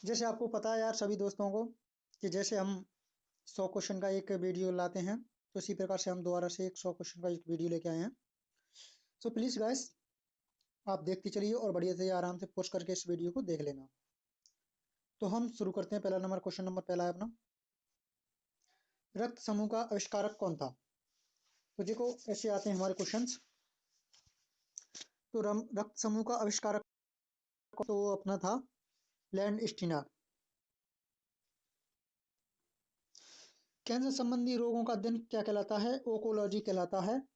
जैसे आपको पता है यार सभी दोस्तों को कि जैसे हम 100 क्वेश्चन का एक वीडियो लाते हैं तो इसी प्रकार से हम दोबारा से एक 100 क्वेश्चन का एक वीडियो लेके आए हैं। सो प्लीज गाइस आप देखते चलिए और बढ़िया से आराम से पोस्ट करके इस वीडियो को देख लेना। तो हम शुरू करते हैं। पहला नंबर क्वेश्चन नंबर पहला है अपना, रक्त समूह का आविष्कारक कौन था? तो देखो ऐसे आते हैं हमारे क्वेश्चंस। तो रक्त समूह का आविष्कारक तो अपना था लैंड स्टीनर। कैंसर संबंधी रोगों का अध्ययन क्या कहलाता है? ओकोलॉजी कहलाता है।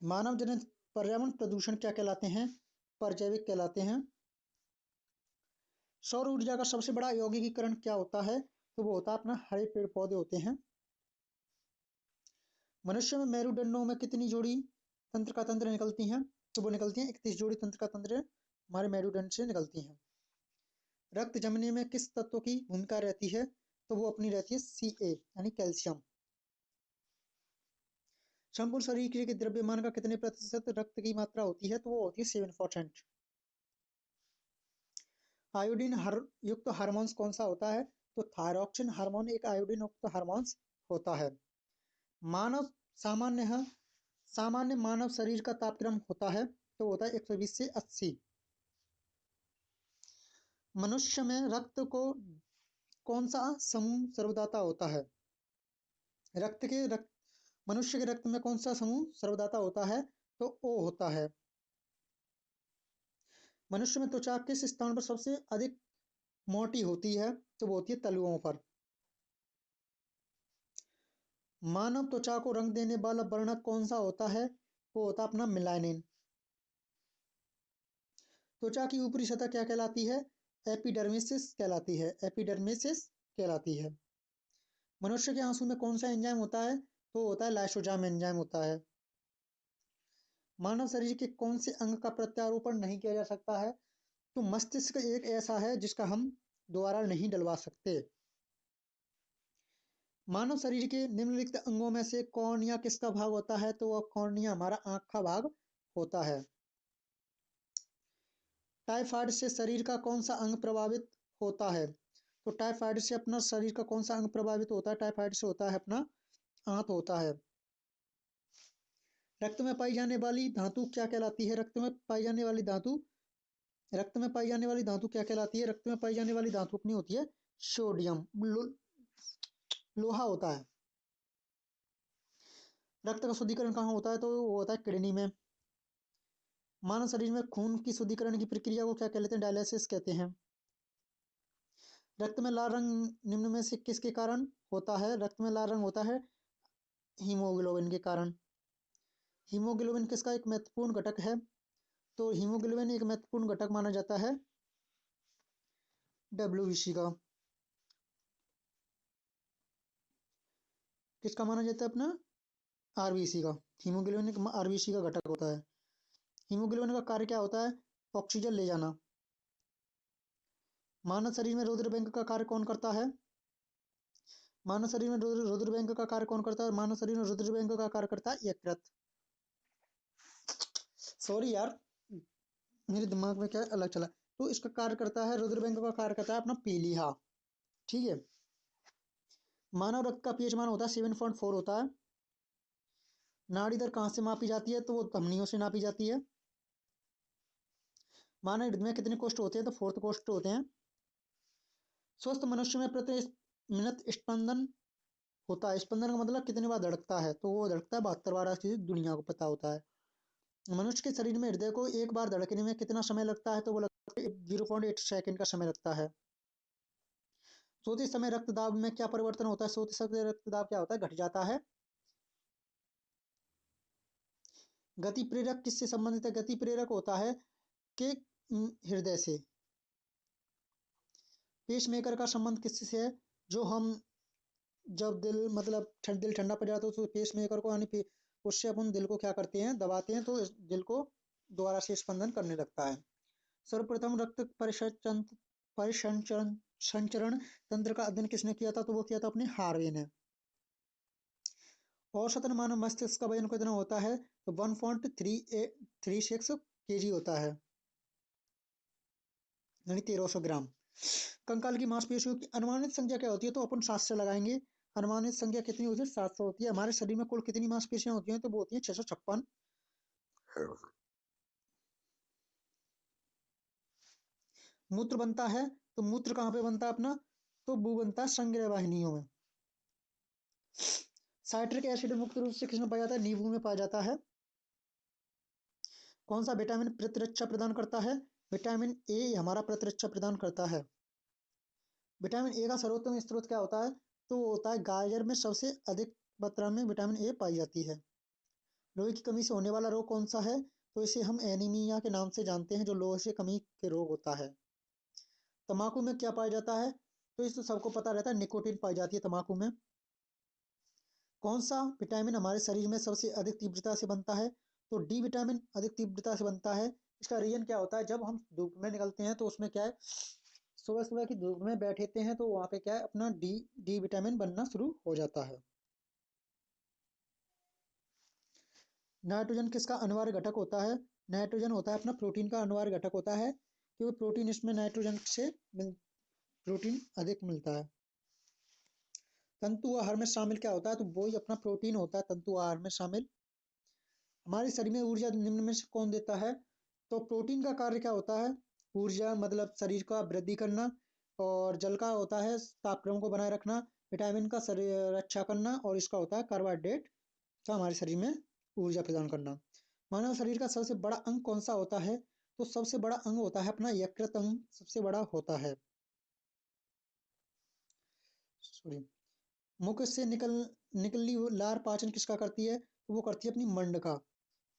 मानव जनित पर्यावरण प्रदूषण क्या कहलाते हैं? परजैविक कहलाते हैं। सौर ऊर्जा का सबसे बड़ा यौगिकीकरण क्या होता है? तो वो होता है अपना हरे पेड़ पौधे होते हैं। मनुष्य में मेरुदंडों में कितनी जोड़ी तंत्र का तंत्र निकलती हैं? तो वो निकलती हैं 31 जोड़ी तंत्र का तंत्र हमारे मेरुदंड से निकलती हैं। रक्त जमने में किस तत्व की भूमिका रहती है? तो वो अपनी रहती है Ca यानी कैल्शियम। संपूर्ण शरीर के द्रव्यमान का कितने प्रतिशत रक्त की मात्रा होती है? तो वो होती है 7%। आयोडीन युक्त हार्मोन्स कौन सा होता है? तो थायरॉक्सिन हार्मोन एक आयोडीन युक्त हार्मोन्स होता है। मानव सामान्य सामान्य मानव शरीर का तापक्रम होता है तो होता है 120 से 80। मनुष्य में रक्त को कौन सा समूह सर्वदाता होता है? रक्त मनुष्य के रक्त में कौन सा समूह सर्वदाता होता है? तो ओ होता है। मनुष्य में त्वचा किस स्थान पर सबसे अधिक मोटी होती है? तो वो होती है तलुओं पर। मानव त्वचा को रंग देने वाला वर्णक कौन सा होता है? वो होता है अपना मिलानिन। त्वचा की ऊपरी सतह क्या कहलाती है? एपिडर्मिस कहलाती है। एपिडर्मिस कहलाती है। मनुष्य के आंसू में कौन सा एंजाइम होता है? तो होता है लाइसोजाइम एंजाइम होता है। मानव शरीर के कौन से अंग का प्रत्यारोपण नहीं किया जा सकता है? तो मस्तिष्क एक ऐसा है जिसका हम दोबारा नहीं डलवा सकते। मानव शरीर के निम्नलिखित अंगों में से कॉर्निया किसका भाग होता है? तो वह कॉर्निया हमारा आंख का भाग होता है। टाइफाइड से शरीर का कौन सा अंग प्रभावित होता है? तो टाइफाइड से अपना शरीर का कौन सा अंग प्रभावित होता है? टाइफाइड से होता है अपना आंत होता है। रक्त में पाई जाने वाली धातु क्या कहलाती है? रक्त में पाई जाने वाली धातु क्या कहलाती है? रक्त में पाई जाने वाली धातु अपनी होती है सोडियम। लोहा होता है। रक्त का शुद्धिकरण कहाँ होता है? तो वो होता है किडनी में। मानव शरीर में खून की शुद्धिकरण की प्रक्रिया को क्या कहते हैं? डायलिसिस कहते हैं। रक्त में लाल रंग निम्न में से किसके कारण होता है? रक्त में लाल रंग होता है हीमोग्लोबिन के कारण। हीमोग्लोबिन किसका एक महत्वपूर्ण घटक है? तो हीमोग्लोबिन एक महत्वपूर्ण घटक माना जाता है डब्ल्यूबीसी का। किसका माना जाता है अपना? आरबीसी का। हीमोग्लोबिन एक आरबीसी का घटक होता है। हीमोग्लोबिन का कार्य क्या होता है? ऑक्सीजन ले जाना। मानव शरीर में रुधिर बैंक का कार्य कौन करता है? मानव शरीर में रुधिर बैंक का कार्य कौन करता है? मानव शरीर में रुधिर बैंक का कार्य करता है यकृत। सॉरी यार, मेरे दिमाग में क्या अलग चला। तो इसका कार्य करता है, रुधिर बैंक का कार्य करता है अपना पीलिया। ठीक है। मानव रक्त का पीएच मान होता है 7.4 होता है। नाड़ी दर कहाँ से मापी जाती है? तो वो धमनियों से नापी जाती है। मानव हृदय में कितने कोष्ठ होते हैं? तो 4 कोष्ठ होते हैं। स्वस्थ मनुष्य में प्रति मिनट स्पंदन होता है। स्पंदन का मतलब कितनी बार धड़कता है? तो वो धड़कता है 72 बार। चीज दुनिया को पता होता है। मनुष्य के शरीर में हृदय को एक बार धड़कने में कितना समय लगता है? तो वो लगता है 0.8 सेकंड का समय लगता है। सोते समय रक्तदाब में क्या परिवर्तन होता है? सोते समय रक्तदाब क्या होता है? घट जाता है। गति प्रेरक किससे संबंधित है? गति प्रेरक होता है कि हृदय से। पेस मेकर का संबंध किससे है? जो हम जब दिल ठंडा पड़ जाता है तो पेस मेकर को उससे अपन दिल को क्या करते हैं? दबाते हैं तो दिल को दोबारा से स्पंदन करने लगता है। सर्वप्रथम रक्त परिसंचरण संचरण तंत्र का अध्ययन किसने किया था? तो वो किया था अपने हार्वे ने। औसतन मानव मस्तिष्क का वजन कितना होता है? तो 1.36 kg होता है। यानी 1300 ग्राम। कंकाल की मांसपेशियों की अनुमानित संख्या क्या होती है, तो अपन 7 से लगाएंगे। अनुमानित संख्या कितनी होती है, 700 होती है। हमारे शरीर में कुल कितनी मांसपेशियां होती हैं, तो वो होती है 656। मूत्र बनता है, तो मूत्र कहाँ पे बनता है अपना, तो वो बनता है संग्रह वाहिनियों में। साइट्रिक एसिड मुख्य रूप से किसमें पाया जाता है, नींबू में पाया जाता है। कौन सा विटामिन प्रतिरक्षा प्रदान करता है, विटामिन ए हमारा प्रतिरक्षा प्रदान करता है। विटामिन ए का सर्वोत्तम स्रोत क्या होता है, तो वो होता है गाजर में सबसे अधिक मात्रा में विटामिन ए पाई जाती है। लोहे की कमी से होने वाला रोग कौन सा है, तो इसे हम एनीमिया के नाम से जानते हैं, जो लोहे से कमी के रोग होता है। तंबाकू में क्या पाया जाता है, तो इस तो सबको पता रहता है, निकोटीन पाई जाती है तंबाकू में। कौन सा विटामिन हमारे शरीर में सबसे अधिक तीव्रता से बनता है, तो डी विटामिन अधिक तीव्रता से बनता है। इसका रीजन क्या होता है, जब हम धूप में निकलते हैं तो उसमें क्या है, सुबह सुबह की धूप में बैठते हैं तो वहां पे क्या है, अपना डी डी विटामिन बनना शुरू हो जाता है। नाइट्रोजन किसका अनिवार्य घटक होता है, नाइट्रोजन होता है अपना प्रोटीन का अनिवार्य घटक होता है, क्योंकि प्रोटीन इसमें नाइट्रोजन से प्रोटीन अधिक मिलता है। तंतु आहार में शामिल क्या होता है, तो वही अपना प्रोटीन होता है तंतु आहार में शामिल। हमारे शरीर में ऊर्जा निम्न में से कौन देता है, तो प्रोटीन का कार्य क्या होता है, ऊर्जा मतलब शरीर का वृद्धि करना, और जल का होता है तापक्रम को बनाए रखना, विटामिन का शरीर रक्षा करना, और इसका होता है कार्बोहाइड्रेट का हमारे शरीर में ऊर्जा प्रदान करना। मानव शरीर का सबसे बड़ा अंग कौन सा होता है, तो सबसे बड़ा अंग होता है अपना यकृत अंग, सबसे बड़ा होता है। सॉरी, मुख से निकली हुई लार पाचन किसका करती है, तो वो करती है अपनी मंड का।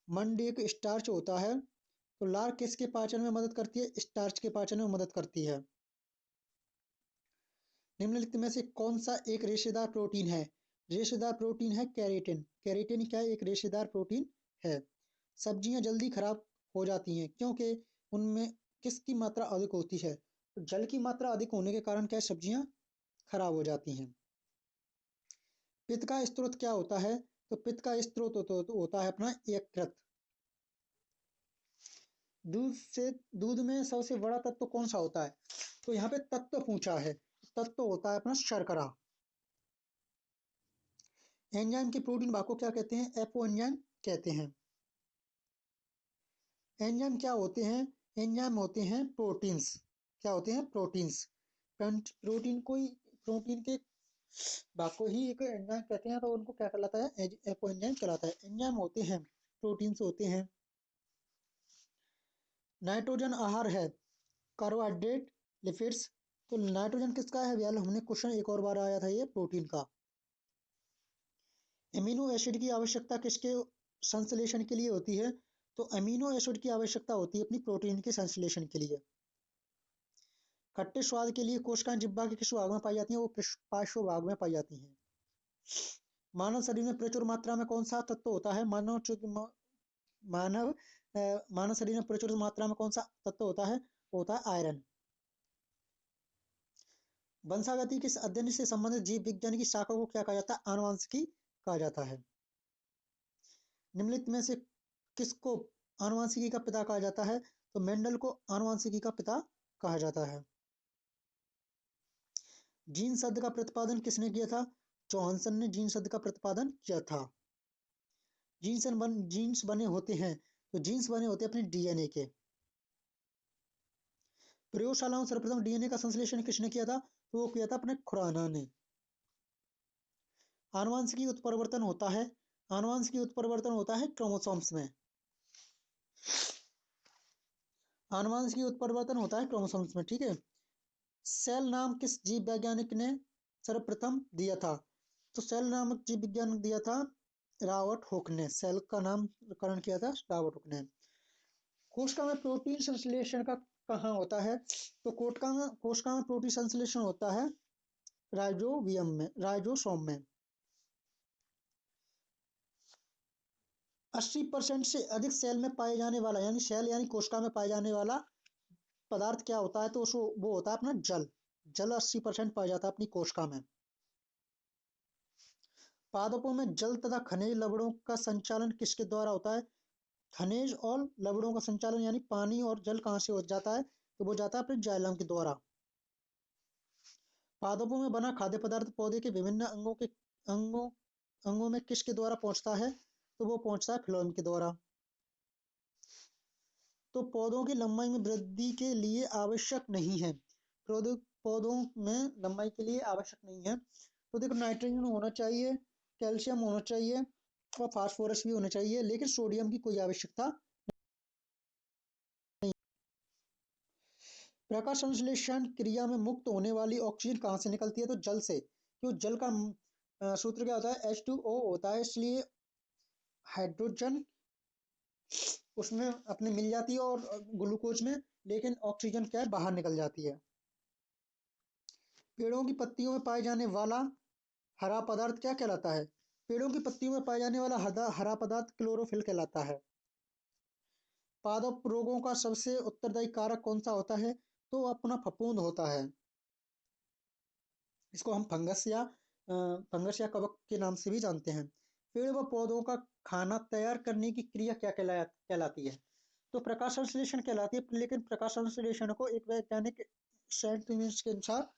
मंड एक स्टार्च होता है, तो लार किसके पाचन में मदद करती है, स्टार्च के पाचन में मदद करती है। निम्नलिखित में से कौन सा एक रेशेदार प्रोटीन है, रेशेदार प्रोटीन है केराटिन। केराटिन क्या है, एक रेशेदार प्रोटीन है। सब्जियां जल्दी खराब हो जाती हैं क्योंकि उनमें किसकी मात्रा अधिक होती है, तो जल की मात्रा अधिक होने के कारण क्या है, सब्जियां खराब हो जाती हैं। पित्त का स्रोत क्या होता है, तो पित्त का स्रोत तो होता है अपना यकृत। दूध में सबसे बड़ा तत्व कौन सा होता है, तो यहाँ पे तत्व पूछा है, तत्व होता है अपना शर्करा। एंजाइम के प्रोटीन भाग को क्या कहते हैं, एपो एंजाइम कहते हैं। एंजाइम क्या होते हैं, एंजाइम होते हैं प्रोटीन्स। क्या होते हैं, प्रोटीन्स। प्रोटीन को ही, प्रोटीन के भाग को ही एक एंजाइम कहते हैं, तो उनको क्या कहलाता है, एपो एंजाइम कहलाता है। एंजाइम होते हैं प्रोटीन्स होते हैं। नाइट्रोजन आहार है कार्बोहाइड्रेट लिपिड्स, तो नाइट्रोजन किसका है भैया, हमने क्वेश्चन एक और बार आया था ये प्रोटीन का। एमिनो एसिड की आवश्यकता किसके संश्लेषण के लिए होती है, तो अमीनो एसिड की आवश्यकता होती है अपनी प्रोटीन के संश्लेषण के लिए। खट्टे स्वाद के लिए कोशिकाएं जिह्वा के किस भाग में पाई जाती हैं, वो पार्श्व भाग में पाई जाती हैं। मानव शरीर में प्रचुर मात्रा में कौन सा तत्व होता है, मानव मानव शरीर में प्रचुर मात्रा में कौन सा तत्व होता है, वो होता है आयरन। वंशागति के अध्ययन से संबंधित जीव विज्ञान की शाखा को क्या कहा जाता है, आनुवंशिकी कहा जाता है। निम्नलिखित में से किसको आनुवंशिकी का पिता कहा जाता है, तो मेंडल को आनुवंशिकी का पिता कहा जाता है। जीन शब्द का प्रतिपादन किसने किया था, जॉनसन ने जीन शब्द का प्रतिपादन किया था। जीन्स बने होते हैं, तो जीन्स बने होते हैं अपने डीएनए के। प्रयोगशाला में सर्वप्रथम डीएनए का संश्लेषण किसने किया था, तो वो किया था अपने खुराना ने। आनुवंशिकी उत्परिवर्तन होता है, आनुवंशिकी उत्परिवर्तन होता है क्रोमोसोम्स में। आनुवंशिकी उत्परिवर्तन होता है क्रोमोसोम्स में, ठीक है। सेल नाम किस जीव वैज्ञानिक ने सर्वप्रथम दिया था, तो सेल नामक जीव विज्ञान दिया था रॉबर्ट हुक ने। सेल का नामकरण किया था रॉबर्ट हुक ने। कोशिका में प्रोटीन संश्लेषण का कहाँ होता है, तो कोशिका में प्रोटीन संश्लेषण होता है राइजोसोम में। 80% से अधिक सेल में पाए जाने वाला, यानी सेल यानी कोशिका में पाए जाने वाला पदार्थ क्या होता है, तो उसको वो होता है अपना जल। जल 80% पाया जाता है अपनी कोशिका में। पादपों में जल तथा खनिज लवणों का संचालन किसके द्वारा होता है, खनिज और लवणों का संचालन यानी पानी और जल कहाँ से हो जाता है, तो वो जाता है अपने जाइलम के द्वारा। पादपों में बना खाद्य पदार्थ पौधे के विभिन्न अंगों अंगों में किसके द्वारा पहुंचता है? तो वो पहुंचता है फ्लोएम के द्वारा। तो पौधों की लंबाई में वृद्धि के लिए आवश्यक नहीं है। पौधों में लंबाई के लिए आवश्यक नहीं है। तो देखो, नाइट्रोजन होना चाहिए, कैल्शियम होना चाहिए और फास्फोरस भी होना चाहिए, लेकिन सोडियम की कोई आवश्यकता। प्रकाश संश्लेषण क्रिया में मुक्त होने वाली ऑक्सीजन कहाँ से निकलती है? तो जल से। क्यों? जल का सूत्र क्या होता है? H2O होता है, इसलिए हाइड्रोजन उसमें अपने मिल जाती है और ग्लूकोज में, लेकिन ऑक्सीजन क्या है? बाहर निकल जाती है। पेड़ों की पत्तियों में पाए जाने वाला हरा पदार्थ क्या कहलाता है? पेड़ों की पत्तियों में पाए जाने वाला हरा पदार्थ क्लोरोफिल कहलाता है। पादप रोगों का सबसे उत्तरदायी कारक कौन सा होता है? तो अपना फफूंद होता है। इसको हम फंगस या कवक के नाम से भी जानते हैं। पेड़ व पौधों का खाना तैयार करने की क्रिया क्या कहलाती है? तो प्रकाश संश्लेषण कहलाती है, लेकिन प्रकाश संश्लेषण को एक वैज्ञानिक साइंटिस्ट के अनुसार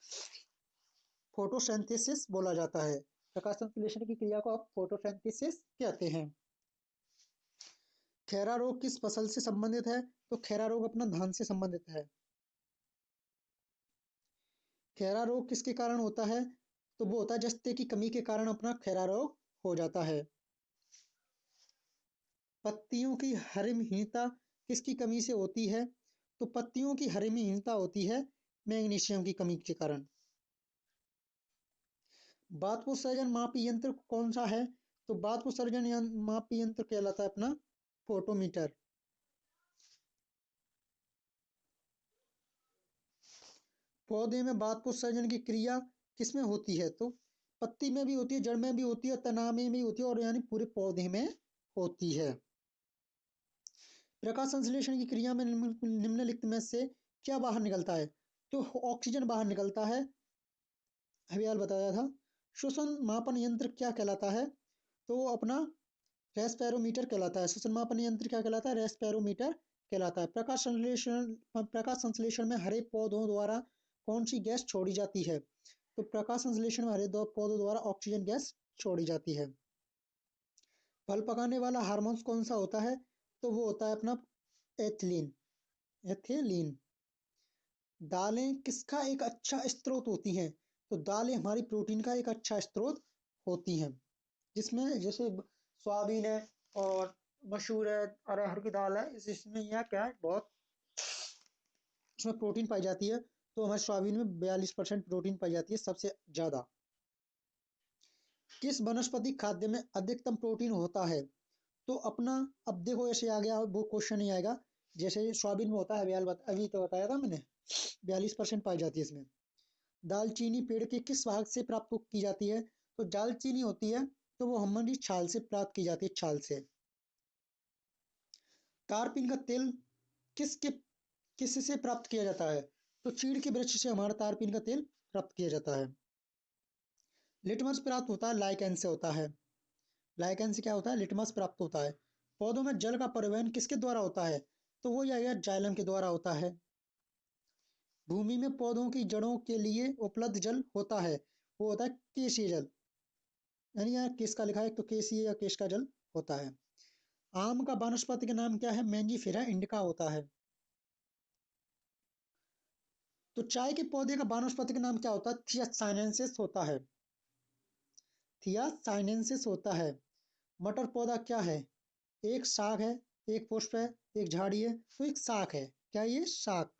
फोटोसिंथेसिस बोला जाता है। प्रकाश संश्लेषण की क्रिया को आप फोटोसिंथेसिस कहते हैं। खैरा रोग किस फसल से संबंधित है? तो खैरा रोग अपना धान से संबंधित है। खैरा रोग किसके कारण होता है? तो वो होता है जस्ते की कमी के कारण अपना खैरा रोग हो जाता है। पत्तियों की हरितहीनता किसकी कमी से होती है? तो पत्तियों की हरितहीनता होती है मैग्नीशियम की कमी के कारण। बाष्पोत्सर्जन मापी यंत्र कौन सा है? तो बाष्पोत्सर्जन मापी यंत्र कहलाता है अपना फोटोमीटर। पौधे में बाष्पोत्सर्जन की क्रिया किसमें होती है? तो पत्ती में भी होती है, जड़ में भी होती है, तना में भी होती है, और यानी पूरे पौधे में होती है। प्रकाश संश्लेषण की क्रिया में निम्नलिखित में से क्या बाहर निकलता है? तो ऑक्सीजन बाहर निकलता है, अभी यार बताया था। श्वसन मापन यंत्र क्या कहलाता है? तो वो अपना रेस्पिरोमीटर कहलाता है। श्वसन मापन यंत्र क्या कहलाता है? रेस्पिरोमीटर कहलाता है। प्रकाश संश्लेषण में हरे पौधों द्वारा कौन सी गैस छोड़ी जाती है? तो प्रकाश संश्लेषण में हरे पौधों द्वारा ऑक्सीजन गैस छोड़ी जाती है। फल पकाने वाला हार्मोन कौन सा होता है? तो वो होता है अपना एथिलीन। दालें किसका एक अच्छा स्रोत होती हैं? तो दालें हमारी प्रोटीन का एक अच्छा स्रोत होती हैं, जिसमें जैसे सोयाबीन है और मसूर है, अरहर की दाल है, इसमें यह क्या है? बहुत इसमें प्रोटीन पाई जाती है। तो हमारे सोयाबीन में 42% प्रोटीन पाई जाती है, सबसे ज्यादा। किस वनस्पति खाद्य में अधिकतम प्रोटीन होता है? तो अपना, अब देखो ऐसे आ गया, वो क्वेश्चन नहीं आएगा। जैसे सोयाबीन में होता है, अभी तो बताया था मैंने, 42% पाई जाती है इसमें। दालचीनी पेड़ के किस भाग से प्राप्त की जाती है? तो दालचीनी होती है, तो वो हमारी छाल से प्राप्त की जाती है, छाल से। तारपीन का तेल किसके किससे प्राप्त किया जाता है? तो चीड़ के वृक्ष से हमारा तारपीन का तेल प्राप्त किया जाता है। लिटमस प्राप्त होता है लाइकेन से होता है। लाइकेन से क्या होता है? लिटमस प्राप्त होता है। पौधों में जल का परिवहन किसके द्वारा होता है? तो वो यह जाइलम के द्वारा होता है। भूमि में पौधों की जड़ों के लिए उपलब्ध जल होता है, वो होता है केशीय जल। यानी यहाँ केस का लिखा है, तो केशीय या केश का जल होता है। आम का वानस्पतिक नाम क्या है? मैंजीफेरा इंडिका होता है। तो चाय के पौधे का वानस्पतिक नाम क्या होता है? थियासाइनेंसिस होता है। थियासाइनेंसिस होता है। मटर पौधा क्या है? एक शाख है, एक पुष्प है, एक झाड़ी है, तो एक शाख है। क्या ये? शाख।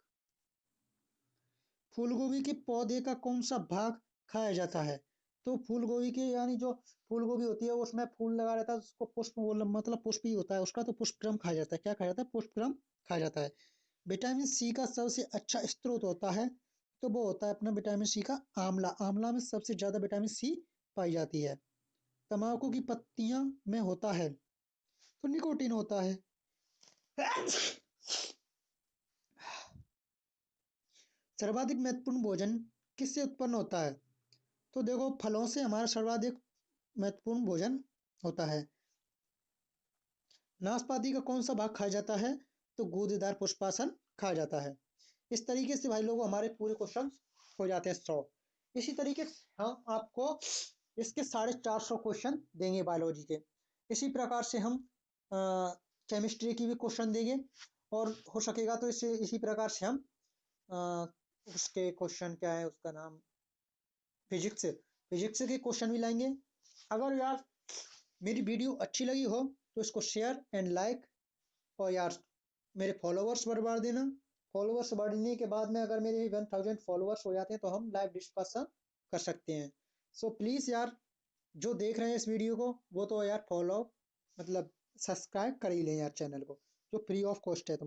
फूलगोभी के पौधे का कौन सा भाग खाया जाता है? तो फूलगोभी के, यानी जो फूलगोभी होती है उसमें फूल लगा रहता है, उसको पुष्प मतलब पुष्प ही होता है उसका, तो पुष्पक्रम खाया जाता है। क्या खाया जाता है? पुष्पक्रम खाया जाता है। विटामिन सी का सबसे अच्छा स्रोत होता है, तो वो होता है अपना विटामिन सी का आंवला। आंवला में सबसे ज्यादा विटामिन सी पाई जाती है। तंबाकू की पत्तियां में होता है, तो निकोटीन होता है। सर्वाधिक महत्वपूर्ण भोजन किससे उत्पन्न होता है? तो देखो, फलों से हमारा सर्वाधिक महत्वपूर्ण भोजन होता है। नाशपाती का कौन सा भाग खाया जाता है? तो गूदेदार पुष्पासन खाया जाता है। इस तरीके से भाई लोगों हमारे पूरे क्वेश्चन हो जाते हैं 100। इसी तरीके से हम आपको इसके 450 क्वेश्चन देंगे बायोलॉजी के। इसी प्रकार से हम केमिस्ट्री की भी क्वेश्चन देंगे, और हो सकेगा तो इसी प्रकार से हम उसके क्वेश्चन क्या है उसका नाम, फिजिक्स फिजिक्स के क्वेश्चन भी लाएंगे। अगर यार मेरी वीडियो अच्छी लगी हो तो इसको शेयर एंड लाइक, और यार मेरे फॉलोवर्स बढ़वा देना। फॉलोवर्स बढ़ने के बाद में अगर मेरे 1000 फॉलोवर्स हो जाते हैं तो हम लाइव डिस्कशन कर सकते हैं। सो प्लीज़ यार, जो देख रहे हैं इस वीडियो को वो तो यार फॉलो मतलब सब्सक्राइब कर ही लें यार चैनल को, जो फ्री ऑफ कॉस्ट है।